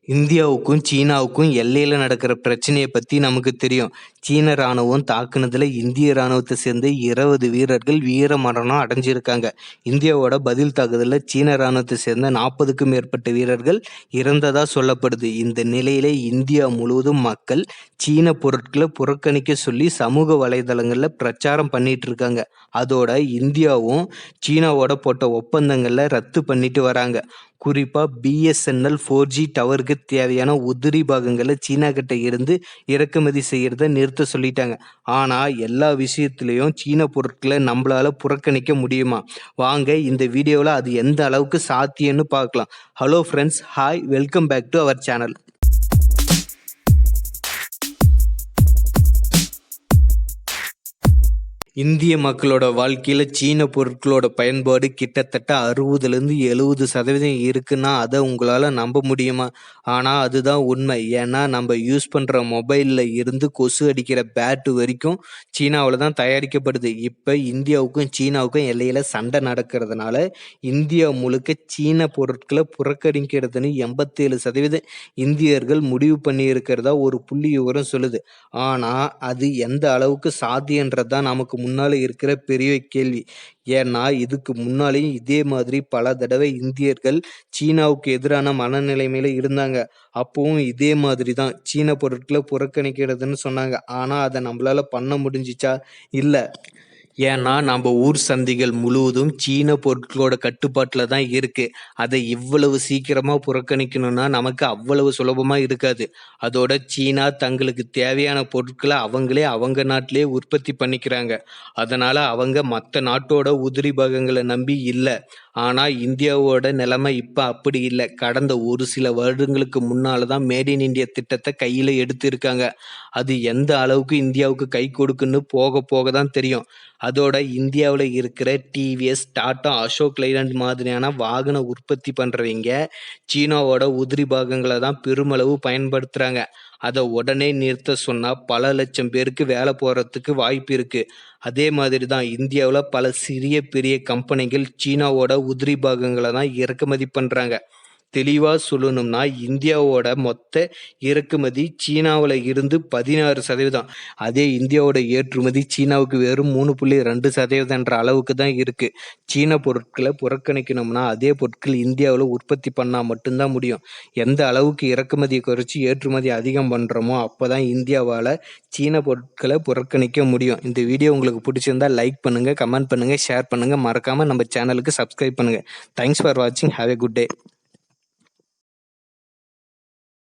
இந்தியாவுக்கும் சீனாவுக்கும் எல்லையில நடக்கிற பிரச்சனைய பத்தி நமக்கு தெரியும். சீன ராணுவம் தாக்குனதுல இந்திய ராணுவத்தை சேர்ந்த 20 வீரர்கள் வீர மரணம் அடைஞ்சிருக்காங்க. இந்தியாவோட பதில் தாக்குதல்ல சீன ராணுவத்தை சேர்ந்த 40க்கும் மேற்பட்ட வீரர்கள் இறந்ததா சொல்லப்படுது. இந்த நிலையில இந்தியா முழுவதும் மக்கள் சீன பொருட்களை புறக்கணிக்க சொல்லி சமூக வலைதளங்கள்ல பிரச்சாரம் பண்ணிட்டு இருக்காங்க. அதோட இந்தியாவும் சீனாவோட போட்ட ஒப்பந்தங்கள்ல ரத்து பண்ணிட்டு வராங்க. குறிப்பா பிஎஸ்என்எல் 4G டவருக்கு தேவையான உதிரி பாகங்களை சீனா கிட்ட இருந்து இறக்குமதி செய்யறத நிறுத்த சொல்லிட்டாங்க. ஆனா எல்லா விஷயத்திலையும் சீன பொருட்களை நம்மளால புறக்கணிக்க முடியுமா? வாங்க இந்த வீடியோவில் அது எந்த அளவுக்கு சாத்தியம்னு பார்க்கலாம். Hello friends, hi, welcome back to our channel. இந்திய மக்களோட வாழ்க்கையில சீன பொருட்களோட பயன்பாடு கிட்டத்தட்ட 60-70% இருக்குன்னா அதை உங்களால நம்ப முடியுமா? ஆனா அதுதான் உண்மை. ஏன்னா நம்ம யூஸ் பண்ற மொபைல்ல இருந்து கொசு அடிக்கிற பேட் வரைக்கும் சீனாவில் தான் தயாரிக்கப்படுது. இப்ப இந்தியாவுக்கும் சீனாவுக்கும் எல்லையில சண்டை நடக்கிறதுனால இந்தியா முழுக்க சீன பொருட்களை புறக்கணிக்கிறதுன்னு 87% இந்தியர்கள் முடிவு பண்ணி இருக்கிறதா ஒரு புள்ளி விவரம் சொல்லுது. ஆனா அது எந்த அளவுக்கு சாத்தியன்றதுதான் நமக்கு முன்னால இருக்கிற பெரிய கேள்வி. ஏன்னா இதுக்கு முன்னாலேயும் இதே மாதிரி பல தடவை இந்தியர்கள் சீனாவுக்கு எதிரான மனநிலைமையில இருந்தாங்க. அப்பவும் இதே மாதிரி தான் சீன பொருட்களை புறக்கணிக்கிறதுன்னு சொன்னாங்க. ஆனா அதை நம்மளால பண்ண முடிஞ்சிச்சா? இல்ல. ஏன்னா நம்ம ஊர் சந்தைகள் முழுவதும் சீன பொருட்களோட கட்டுப்பாட்டுல தான் இருக்கு. அதை இவ்வளவு சீக்கிரமா புறக்கணிக்கணும்னா நமக்கு அவ்வளவு சுலபமா இருக்காது. அதோட சீனா தங்களுக்கு தேவையான பொருட்களை அவங்களே அவங்க நாட்டிலேயே உற்பத்தி பண்ணிக்கிறாங்க. அதனால அவங்க மற்ற நாட்டோட உதிரி பாகங்களை நம்பி இல்லை. ஆனா இந்தியாவோட நிலைமை இப்ப அப்படி இல்லை. கடந்த ஒரு சில வருடங்களுக்கு முன்னாலதான் மேட் இன் இந்தியா திட்டத்தை கையில எடுத்து இருக்காங்க. அது எந்த அளவுக்கு இந்தியாவுக்கு கை கொடுக்குன்னு போக போக தான் தெரியும். அதோட இந்தியாவில் இருக்கிற டிவிஎஸ், டாடா, அசோக் லைலண்ட் மாதிரியான வாகன உற்பத்தி பண்றவங்க சீனாவோட உதிரி பாகங்களை தான் பெருமளவு பயன்படுத்துறாங்க. அதை உடனே நிறுத்த சொன்னா பல லட்சம் பேருக்கு வேலை போறதுக்கு வாய்ப்பு இருக்கு. அதே மாதிரி தான் இந்தியாவில் பல சிறிய பெரிய கம்பெனிகள் சீனாவோட உதிரி பாகங்களை தான் இறக்குமதி பண்றாங்க. தெளிவா சொல்லணும்னா இந்தியாவோட மொத்த இறக்குமதி சீனாவில் இருந்து 16%. அதே இந்தியாவோட ஏற்றுமதி சீனாவுக்கு வெறும் 3.2% அளவுக்கு தான் இருக்கு. சீன பொருட்களை புறக்கணிக்கணும்னா அதே பொருட்கள் இந்தியாவில் உற்பத்தி பண்ணா மட்டும்தான் முடியும். எந்த அளவுக்கு இறக்குமதியை குறைச்சி ஏற்றுமதி அதிகம் பண்றோமோ அப்பதான் இந்தியாவால சீன பொருட்களை புறக்கணிக்க முடியும். இந்த வீடியோ உங்களுக்கு பிடிச்சிருந்தா லைக் பண்ணுங்க, கமெண்ட் பண்ணுங்க, ஷேர் பண்ணுங்க. மறக்காம நம்ம சேனலுக்கு சப்ஸ்கிரைப் பண்ணுங்க. தேங்க்ஸ் ஃபார் வாட்சிங். Have a good day.